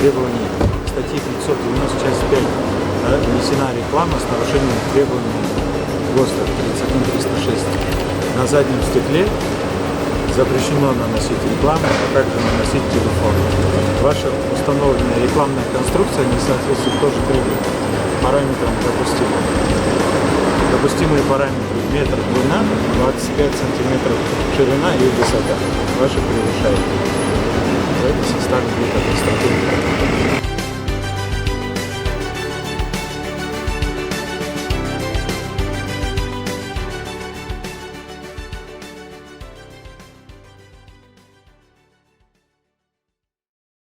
требований статьи 590, часть 5 нанесена реклама с нарушением требований ГОСТа 31306. На заднем стекле запрещено наносить рекламу, а также наносить телефон. Ваша установленная рекламная конструкция не соответствует тоже требованиям, параметрам допустимым. Допустимые параметры метр длина, 25 сантиметров ширина и высота. Ваши превышают. Это составит административный протокол.